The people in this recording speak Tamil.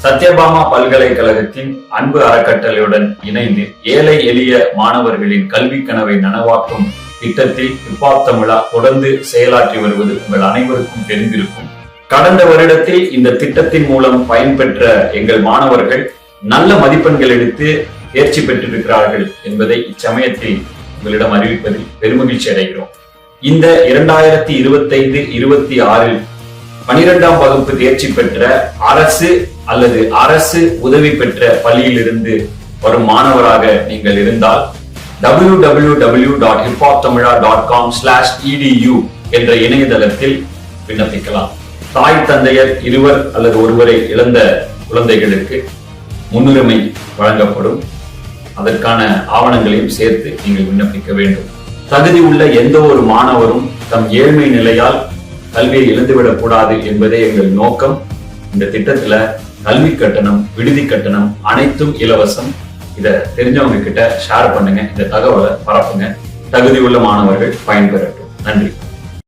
சத்யபாமா பல்கலைக்கழகத்தின் அன்பு அறக்கட்டளையுடன் இணைந்து ஏழை எளிய மாணவர்களின் கல்வி கனவை நனவாக்கும் திட்டத்தில் ஹிப்ஹாப் தமிழா தொடர்ந்து செயலாற்றி வருவது உங்கள் அனைவருக்கும் தெரிந்திருக்கும். கடந்த வருடத்தில் இந்த திட்டத்தின் மூலம் பயன்பெற்ற எங்கள் மாணவர்கள் நல்ல மதிப்பெண்கள் எடுத்து தேர்ச்சி பெற்றிருக்கிறார்கள் என்பதை இச்சமயத்தில் உங்களிடம் அறிவிப்பதில் பெருமகிழ்ச்சி அடைகிறோம். இந்த 2025-26 12ஆம் வகுப்பு தேர்ச்சி பெற்ற அரசு அல்லது அரசு உதவி பெற்ற பள்ளியிலிருந்து வரும் மாணவராக நீங்கள் இருந்தால் www.hiphoptamila.com/edu என்ற இணையதளத்தில் விண்ணப்பிக்கலாம். தாய் தந்தையர் இருவர் அல்லது ஒருவரை இழந்த குழந்தைகளுக்கு முன்னுரிமை வழங்கப்படும். அதற்கான ஆவணங்களையும் சேர்த்து நீங்கள் விண்ணப்பிக்க வேண்டும். தகுதி உள்ள எந்த ஒரு மாணவரும் தம் ஏழ்மை நிலையால் கல்வியை இழந்துவிடக் கூடாது என்பதே எங்கள் நோக்கம். இந்த திட்டத்துல கல்வி கட்டணம், விடுதி கட்டணம் அனைத்தும் இலவசம். இதை தெரிஞ்சவங்க கிட்ட ஷேர் பண்ணுங்க, இந்த தகவலை பரப்புங்க. தகுதி உள்ள மாணவர்கள் பயன்பெறட்டும். நன்றி.